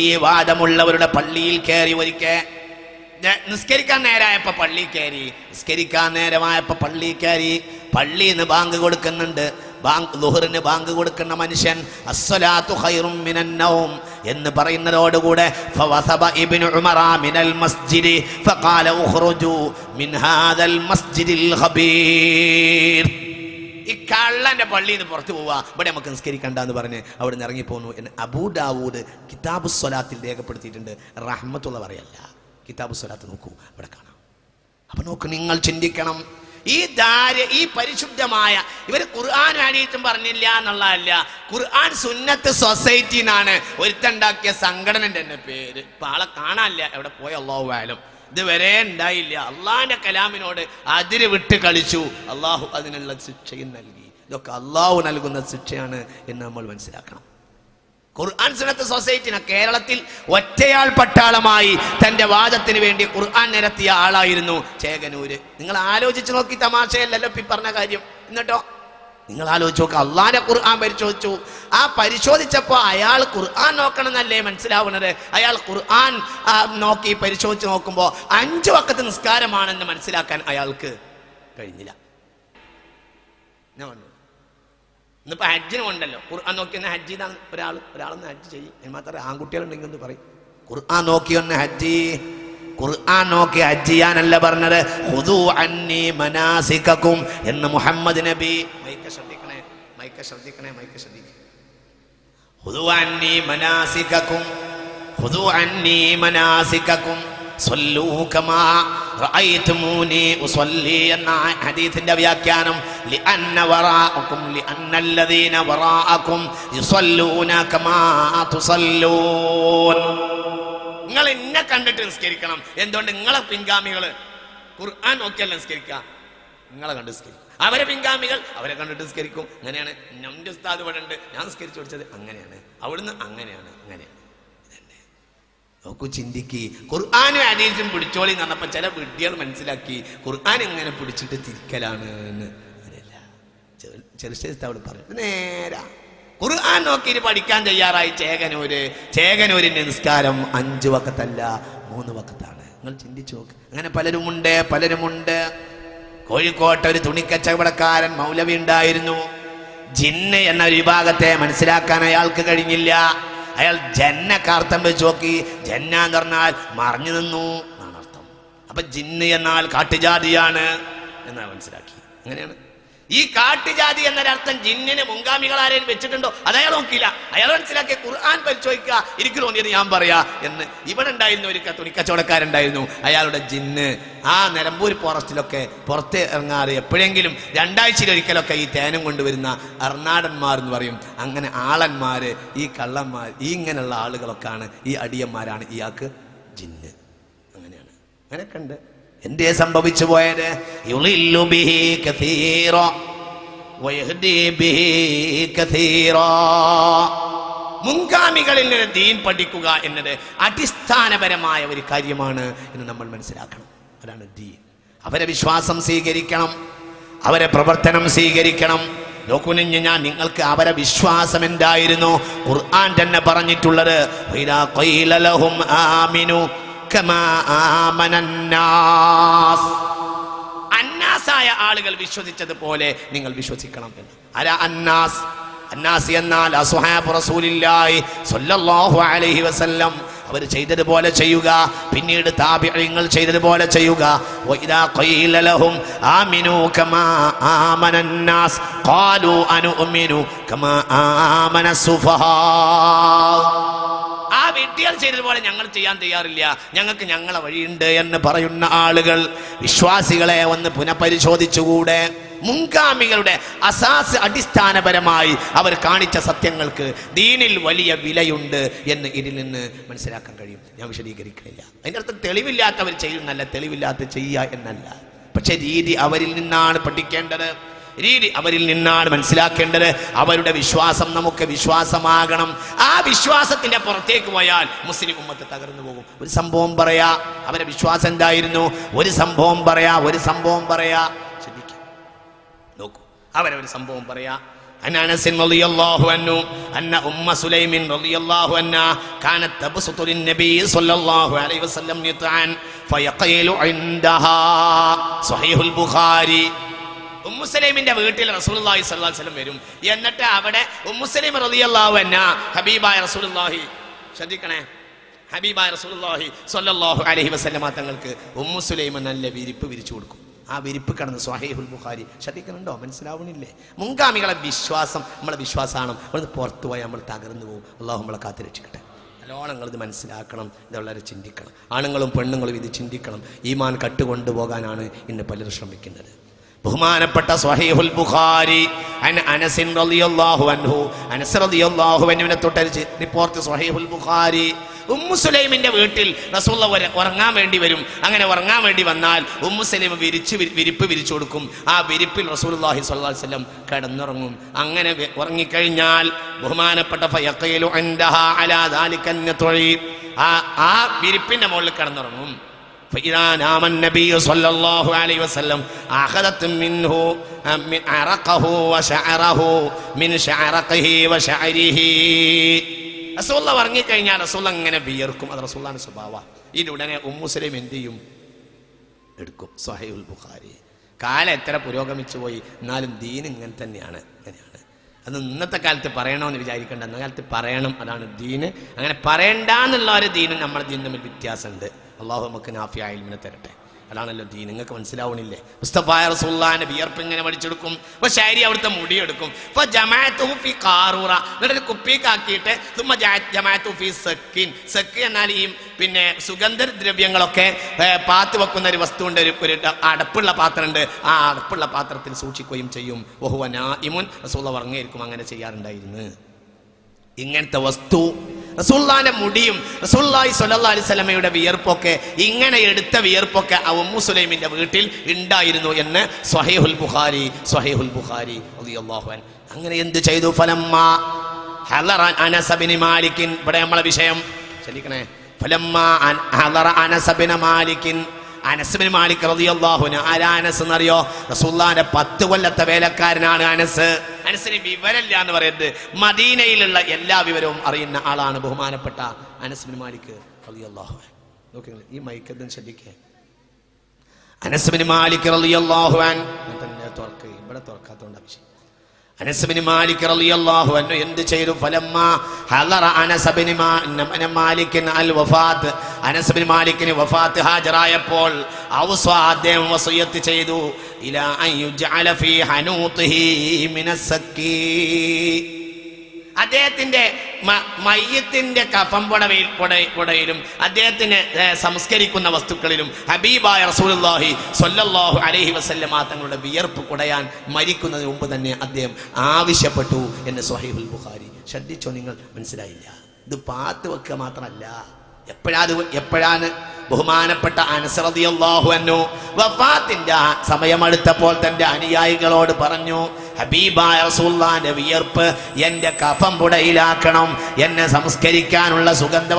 ഈ വാദമുള്ളവരുടെ പള്ളിയിൽ കയറി ഒരിക്കൽ നിസ്കരിക്കാൻ നേരമായപ്പോൾ പള്ളി കയറി, നിസ്കരിക്കാൻ നേരമായപ്പോൾ പള്ളി കയറി. പള്ളിയിൽ നിന്ന് ബാങ്ക് കൊടുക്കുന്നുണ്ട്. ളുഹറിന് ബാങ്ക് കൊടുക്കുന്ന മനുഷ്യൻ അസ്സലാത്തു ഖൈറും മിനൻ നൗം എന്ന് പറയുന്നതോടുകൂടെ ഫവസബ ഇബ്നു ഉമറ മിനൽ മസ്ജിദി ഫഖാല ഉഖ്റുജു മിൻ ഹാദൽ മസ്ജിദിൽ ഖബീർ. ഈ കള്ളന്റെ പള്ളിയിൽ നിന്ന് പുറത്തു പോവാ, ഇവിടെ നമുക്ക് നിസ്കരിക്കണ്ടെന്ന് പറഞ്ഞ് അവിടെ നിന്ന് ഇറങ്ങിപ്പോന്നു എന്ന് അബൂ ദാവൂദ് കിതാബു സ്വലാത്തിൽ രേഖപ്പെടുത്തിയിട്ടുണ്ട്. റഹ്മത്തുള്ള പറയല്ല, കിതാബു സ്വലാത്ത് നോക്കൂ, ഇവിടെ കാണാം. അപ്പൊ നോക്കൂ, നിങ്ങൾ ചിന്തിക്കണം. ഈ പരിശുദ്ധമായ ഇവർ ഖുർആൻ ഹദീസും പറഞ്ഞില്ല എന്നുള്ളതല്ല, ഖുർആൻ സുന്നത്ത് സൊസൈറ്റി എന്നാണ് ഒരുത്തുണ്ടാക്കിയ സംഘടനന്റെ തന്നെ പേര്. ഇപ്പൊ ആളെ കാണാനില്ല, എവിടെ പോയ അല്ലാഹു അഅലം. ഇതുവരെ ഉണ്ടായില്ല. അള്ളാഹിന്റെ കലാമിനോട് അതിര് വിട്ട് കളിച്ചു, അള്ളാഹു അതിനുള്ള ശിക്ഷയും നൽകി. ഇതൊക്കെ അള്ളാഹു നൽകുന്ന ശിക്ഷയാണ് എന്ന് നമ്മൾ മനസ്സിലാക്കണം. ഖുർആൻ സുന്നത്ത് സൊസൈറ്റിനെ കേരളത്തിൽ ഒറ്റയാൾ പട്ടാളമായി തന്റെ വാദത്തിന് വേണ്ടി ഖുർആൻ നിരത്തിയ ആളായിരുന്നു ചേകനൂര്. നിങ്ങൾ ആലോചിച്ച് നോക്കി, തമാശയല്ലല്ലോ ഈ പറഞ്ഞ കാര്യം. എന്നിട്ടോ നിങ്ങൾ ആലോചിച്ച് നോക്കുക, അള്ളാഹിന്റെ ഖുർആൻ പരിശോധിച്ചു. ആ പരിശോധിച്ചപ്പോൾ അയാൾ ഖുർആൻ നോക്കണം എന്നല്ലേ മനസ്സിലാവുന്നത്. അയാൾ ഖുർആൻ നോക്കി പരിശോധിച്ച് നോക്കുമ്പോൾ 5 വഖത്ത് നിസ്കാരമാണെന്ന് മനസ്സിലാക്കാൻ അയാൾക്ക് കഴിഞ്ഞില്ല. ഇന്നിപ്പോൾ ഹജ്ജിന് ഉണ്ടല്ലോ, ഖുർആൻ നോക്കി ഒന്ന് ഹജ്ജ് ചെയ്താണ് ഒരാളൊന്ന് ഹജ്ജ് ചെയ്യും. എന്ന് മാത്രമേ ആൺകുട്ടികളുണ്ടെങ്കിൽ ഒന്ന് പറയും ഖുർആൻ നോക്കി ഒന്ന് ഹജ്ജ്. ഖുർആൻ നോക്കി ഹജ്ജ് ചെയ്യാനല്ല പറഞ്ഞത്. ഖുദൂ അന്നി മനാസികകും എന്ന് മുഹമ്മദ് നബി. മൈക്ക് ശ്രദ്ധിക്കണേ. ഖുദൂ അന്നി മനാസികകും, ഖുദൂ അന്നി മനാസികകും സ്വല്ലൂ കമാ റഅയ്തുമൂനി ഉസല്ലി എന്ന ഹദീസിന്റെ വ്യാഖ്യാനം ലിഅന്ന വറാഅകും ലിഅന്നല്ലദീന വറാഅകും യുസല്ലൂന കമാ തുസല്ലൂൻ. നിങ്ങൾ എന്നെ കണ്ടിട്ട് നിസ്കരിക്കണം. എന്തുകൊണ്ട്? നിങ്ങളെ പിൻഗാമികൾ ഖുർആൻ നോക്കിയല്ല നിസ്കരിക്കുക, നിങ്ങളെ കണ്ട് നിസ്കരിക്കും. അവരെ പിൻഗാമികൾ അവരെ കണ്ടിട്ട് നിസ്കരിക്കും. അങ്ങനെയാണ് എൻ്റെ ഉസ്താദ് ഇവിടെ ഉണ്ട്, ഞാൻ നിസ്കരിച്ചു കൊടുത്തത് അങ്ങനെയാണ്, അവിടുന്ന് അങ്ങനെയാണ്. നോക്കൂ, ചിന്തിക്ക്. ഖുർആനും ഹദീസും പിടിച്ചോളി എന്ന് പറഞ്ഞപ്പോൾ ചില വിഡ്ഢികൾ മനസ്സിലാക്കി ഖുർആൻ എങ്ങനെ പിടിച്ചിട്ട് തിരിക്കലാണ് എന്ന്. അങ്ങനെയല്ല, ചെറുശ്ശേരി പറയും നേരാ. ഖുർആൻ നോക്കിയിട്ട് പഠിക്കാൻ തയ്യാറായി ചേകനൂരിന്റെ നിസ്കാരം 5 വഖത്തല്ല 3 വഖത്താണ്. നിങ്ങൾ ചിന്തിച്ചു നോക്ക്. അങ്ങനെ പലരുമുണ്ട്. കോഴിക്കോട്ടെ ഒരു തുണിക്കച്ചവടക്കാരൻ മൗലവി ഉണ്ടായിരുന്നു. ജിന്ന് എന്ന ഒരു വിഭാഗത്തെ മനസ്സിലാക്കാൻ അയാൾക്ക് കഴിഞ്ഞില്ല. അയാൾ ജന്നക്കാർത്ഥം വെച്ച് നോക്കി. ജന്ന എന്ന് പറഞ്ഞാൽ മറിഞ്ഞു നിന്നു എന്നാണ് അർത്ഥം. അപ്പൊ ജിന്ന് എന്നാൽ കാട്ടുജാതിയാണ് എന്നാണ് മനസ്സിലാക്കി. അങ്ങനെയാണ് ഈ കാട്ടുജാതി എന്നൊരർത്ഥം ജിന്നിന് മുൻഗാമികൾ ആരെയും വെച്ചിട്ടുണ്ടോ അത് അയാൾ നോക്കിയില്ല. അയാൾ മനസ്സിലാക്കിയ ഖുർആൻ പരിശോധിക്കുക, എനിക്ക് തോന്നിയത് ഞാൻ പറയാ എന്ന്. ഇവിടെ ഉണ്ടായിരുന്നു ഒരു തുണിക്കച്ചവടക്കാരുണ്ടായിരുന്നു. അയാളുടെ ജിന്ന് ആ നിലമ്പൂർ ഫോറസ്റ്റിലൊക്കെ പുറത്ത് ഇറങ്ങാറ് എപ്പോഴെങ്കിലും 2 ആഴ്ചയിലൊരിക്കലൊക്കെ ഈ തേനം കൊണ്ടുവരുന്ന അർണാടന്മാർ എന്ന് പറയും. അങ്ങനെ ആളന്മാര്, ഈ കള്ളന്മാർ, ഈ ഇങ്ങനെയുള്ള ആളുകളൊക്കെയാണ്, ഈ അടിയന്മാരാണ് ഇയാൾക്ക് ജിന്ന്. അങ്ങനെയൊക്കെ ഉണ്ട്. എന്തേ സംഭവിച്ചു പോയത്? യുളില്ലു ബിഹി കസീറ വയഹ്ദി ബിഹി കസീറ. മുൻഗാമികളിൽ നിന്ന് ദീൻ പഠിക്കുക എന്നത് അടിസ്ഥാനപരമായ ഒരു കാര്യമാണ് എന്ന് നമ്മൾ മനസ്സിലാക്കണം. അതാണ് ദീൻ. അവരെ വിശ്വാസം സ്വീകരിക്കണം, അവരെ പ്രവർത്തനം സ്വീകരിക്കണം. നോക്കൂ, ഞാൻ നിങ്ങൾക്ക് അവരെ വിശ്വാസം എന്തായിരുന്നു ഖുർആൻ തന്നെ പറഞ്ഞിട്ടുള്ളത്. വഇദാ ഖീല ലഹും ആമിനു കമാ ആമനന്നാസ്. അന്നാസായ ആളുകൾ വിശ്വസിച്ചതുപോലെ നിങ്ങൾ വിശ്വസിക്കണം എന്ന്. ആരാ അന്നാസ്? അന്നാസ് എന്നാൽ അസ്ഹാബു റസൂലില്ലാഹി സ്വല്ലല്ലാഹു അലൈഹി വസല്ലം. അവർ ചെയ്തതുപോലെ ചെയ്യുക, പിന്നീട് താബിഈങ്ങൾ ചെയ്തതുപോലെ ചെയ്യുക. വഇദാ ഖീല ലഹും ആമിനു കമാ ആമനന്നാസ് ഖാലു അനുഅ്മിനു കമാ ആമനസ്സുഫഹാ. ആ വിഡ്ഢികൾ ചെയ്തതുപോലെ ഞങ്ങൾ ചെയ്യാൻ തയ്യാറില്ല, ഞങ്ങൾക്ക് ഞങ്ങളെ വഴിയുണ്ട് എന്ന് പറയുന്ന ആളുകൾ വിശ്വാസികളെ ഒന്ന് പുനഃപരിശോധിച്ചുകൂടെ? മുൻഗാമികളുടെ അസാസ് അടിസ്ഥാനപരമായി അവർ കാണിച്ച സത്യങ്ങൾക്ക് ദീനിൽ വലിയ വിലയുണ്ട് എന്ന് ഇതിൽ നിന്ന് മനസ്സിലാക്കാൻ കഴിയും. ഞാൻ വിശദീകരിക്കുന്നില്ല. അതിൻ്റെ അർത്ഥം തെളിവില്ലാത്തവർ ചെയ്യുന്നല്ല, തെളിവില്ലാത്ത ചെയ്യുക എന്നല്ല. പക്ഷെ രീതി അവരിൽ നിന്നാണ് പഠിക്കേണ്ടത്, രീതി അവരിൽ നിന്നാണ് മനസ്സിലാക്കേണ്ടത്. അവരുടെ വിശ്വാസം നമുക്ക് വിശ്വാസമാകണം. ആ വിശ്വാസത്തിന്റെ പുറത്തേക്ക് പോയാൽ മുസ്ലിം ഉമ്മത്ത് തകർന്നു പോകും. ഒരു സംഭവം പറയാ, അവരുടെ വിശ്വാസം എന്തായിരുന്നു? ഒരു സംഭവം പറയാ. ശ്രദ്ധിക്കുക, അവരൊരു സംഭവം പറയാ. عن أنس رضي الله عنه أن أم سليم رضي الله عنها كانت تبسط للنبي صلى الله عليه وسلم نطعا فيقيل عندها صحيح البخاري. ഉമ്മു സലൈമിന്റെ വീട്ടിൽ റസൂലുള്ളാഹി സ്വല്ലല്ലാഹു അലൈഹി വസല്ലം വരും. എന്നിട്ട് അവിടെ ഉമ്മു സലൈം റളിയല്ലാഹു അൻഹാ ഹബീബായ റസൂലുള്ളാഹി, ശ്രദ്ധിക്കണേ, ഹബീബായ റസൂലുള്ളാഹി സ്വല്ലല്ലാഹു അലൈഹി വസല്ലം തങ്ങൾക്ക് ഉമ്മു സുലൈം നല്ല വിരിപ്പ് വിരിച്ചു കൊടുക്കും. ആ വിരിപ്പ് കടന്ന് സ്വഹീഹുൽ ബുഖാരി. ശ്രദ്ധിക്കുന്നുണ്ടോ? മനസ്സിലാവണില്ലേ? മുൻഗാമികളെ വിശ്വാസം നമ്മളെ വിശ്വാസമാണ്. നമ്മൾ പുറത്തു പോയാൽ നമ്മൾ തകർന്നു പോകും. അള്ളാഹു നമ്മളെ കാത്ത് രക്ഷിക്കട്ടെ. നല്ലോണം നിങ്ങളിത് മനസ്സിലാക്കണം, ഇത് വളരെ ചിന്തിക്കണം. ആണുങ്ങളും പെണ്ണുങ്ങളും ഇത് ചിന്തിക്കണം. ഈമാൻ കട്ടുകൊണ്ടുപോകാനാണ് ഇന്ന് പലരും ശ്രമിക്കുന്നത്. ബഹുമാനപ്പെട്ട സ്വഹീഹുൽ ബുഖാരി അൻ അനസ് റളിയല്ലാഹു അൻഹു, അനസ് റളിയല്ലാഹു അൻഹുവിനെ തൊട്ടരിച്ച് റിപ്പോർട്ട് സ്വഹീഹുൽ ബുഖാരി. ഉമ്മു സുലൈമിന്റെ വീട്ടിൽ റസൂലുള്ളാഹി ഉറങ്ങാൻ വേണ്ടി വരും. അങ്ങനെ ഉറങ്ങാൻ വേണ്ടി വന്നാൽ ഉമ്മു സുലൈം വിരിപ്പ് വിരിച്ചു കൊടുക്കും. ആ വിരിപ്പിൽ റസൂലുള്ളാഹി സ്വല്ലല്ലാഹു അലൈഹി വസല്ലം കിടന്നുറങ്ങും. അങ്ങനെ ഉറങ്ങിക്കഴിഞ്ഞാൽ ബഹുമാനപ്പെട്ട ഫയഖീലു ഇൻദഹാ അലാ ദാലിക അൻ-നത്ഇ, ആ വിരിപ്പിന്റെ മുകളിൽ കിടന്നുറങ്ങും. فإذا نام النبي صلى الله عليه وسلم أخذت منه من عرقه وشعره من شعرقه وشعره. റസൂൽ ഉറങ്ങിക്കഴിഞ്ഞാൽ റസൂൽ അങ്ങനെ വിയർക്കും. അത് റസൂലിന്റെ സ്വഭാവമാണ്. ഇതിനുടനെ ഉമ്മു സലൈം എന്ത് ചെയ്യും? എടുക്കും. സ്വഹീഹുൽ ബുഖാരി. കാലം എത്ര പുരോഗമിച്ചു പോയി, എന്നാലും ദീൻ ഇങ്ങനെ തന്നെയാണ്. അങ്ങനെയാണ്. അത് ഇന്നത്തെ കാലത്ത് പറയണമെന്ന് വിചാരിക്കേണ്ട, അന്ന കാലത്ത് പറയണം. അതാണ് ദീന്. അങ്ങനെ പറയണ്ടെന്നുള്ള ഒരു ദീനും നമ്മുടെ ദീനും തമ്മിൽ വ്യത്യാസമുണ്ട്. അള്ളാഹു നമുക്ക് നാഫിയായ ഇൽമിനെ തരട്ടെ. അതാണല്ലോ ദീൻ. നിങ്ങൾക്ക് മനസ്സിലാവണില്ലേ? മുസ്തഫായ റസൂലുള്ളാഹിന്റെ വിയർപ്പ് ഇങ്ങനെ വലിച്ചെടുക്കും. അപ്പൊ ശാരി അവിടുത്തെ മുടിയെടുക്കും. അപ്പൊ ജമാഅത്തുഹു ഫി ഖാറൂറ, എന്നിട്ട് കുപ്പിക്കാക്കിയിട്ട് തുമ്മ ജമാഅത്തുഹു ഫി സക്കിൻ. സക്ക് എന്നാൽ ഈ പിന്നെ സുഗന്ധദ്രവ്യങ്ങളൊക്കെ പാത്ത് വെക്കുന്ന ഒരു വസ്തുണ്ട്, ഒരു അടപ്പുള്ള പാത്രമുണ്ട്. ആ അടപ്പുള്ള പാത്രത്തിൽ സൂക്ഷിക്കുകയും ചെയ്യും. വഹുവ നായിമുൻ, റസൂലുള്ളാഹി ഉറങ്ങിയിരിക്കും. അങ്ങനെ ചെയ്യാറുണ്ടായിരുന്നു. ഇങ്ങനത്തെ വസ്തു റസൂലുള്ളാഹിന്റെ മുടിയും റസൂലുള്ളാഹി സ്വല്ലല്ലാഹു അലൈഹി വസല്ലമയുടെ വിയർപ്പൊക്കെ, ഇങ്ങനെ എടുത്ത വിയർപ്പൊക്കെ ഉമ്മു സുലൈമിന്റെ വീട്ടിൽ ഉണ്ടായിരുന്നു എന്ന് സ്വഹീഹുൽ ബുഖാരി റളിയല്ലാഹു അൻഹു. അങ്ങനെ എന്ത് ചെയ്തു? ഫലമ്മാ ഹളറ അനസ് ബിൻ മാലിക്, ഇവിടെ നമ്മളെ വിഷയം ശ്രദ്ധിക്കണേ. ഫലമ്മാ ഹളറ Anas bin Malik, Anas bin Malik റളിയല്ലാഹു അൻഹു. ആരാ അനസ് എന്നറിയോ? റസൂലുള്ളാഹിന്റെ 10 കൊല്ലത്തെ വേലക്കാരനാണ് അനസ്. അനസിന് വിവരമില്ല എന്ന് പറയരുത്, മദീനയിലുള്ള എല്ലാ വിവരവും അറിയുന്ന ആളാണ് ബഹുമാനപ്പെട്ട അനസ് ബിൻ മാലിക് റളിയല്ലാഹു അൻഹു. നോക്കുക, ഈ മൈക്കതും ശ്രദ്ധിക്കുക. അനസ് ബിൻ മാലിക് റളിയല്ലാഹു അൻഹു ഇവിടെ തുറക്കാത്തോണ്ട വിഷയം. അനസ് ബിൻ മാലിക് റളിയല്ലാഹു അൻഹു എന്ത് ചെയ്തു? ഫലമ്മാ ഹളറ അനസ് ബിൻ മാലിക് അൽ വഫാത്ത്, അനസ് ബിൻ മാലിക്കിന് വഫാത്ത് ഹാജരായപ്പോൾ ഔസാ, അദ്ദേഹം വസിയത്ത് ചെയ്തു, ഇലാ അൻ യുജ്അല ഫീ ഹനൂതിഹി മിനസ് സക്കി, അദ്ദേഹത്തിന്റെ മയ്യത്തിന്റെ കഫം പുടയിലും അദ്ദേഹത്തിന് സംസ്കരിക്കുന്ന വസ്തുക്കളിലും ഹബീബായ റസൂലുള്ളാഹി സ്വല്ലല്ലാഹു അലൈഹി വസല്ലമ തങ്ങളുടെ വിയർപ്പ് കുടയാൻ മരിക്കുന്നതിന് മുമ്പ് തന്നെ അദ്ദേഹം ആവശ്യപ്പെട്ടു എന്ന് സ്വഹീഹുൽ ബുഖാരി. ശ്രദ്ധിച്ചോ? നിങ്ങൾ മനസ്സിലായില്ല? ഇത് പാത്ത് വെക്കുക മാത്രമല്ല, എപ്പോഴാണ് ബഹുമാനപ്പെട്ട അനസ് റളിയല്ലാഹു അൻഹു വഫാത്തിന്റെ സമയമെടുത്തപ്പോൾ തന്റെ അനുയായികളോട് പറഞ്ഞു, ഹബീബായ റസൂലുള്ളാഹിന്റെ വിയർപ്പ് എന്റെ കഫം പുടയിലാക്കണം, എന്നെ സംസ്കരിക്കാനുള്ള സുഗന്ധ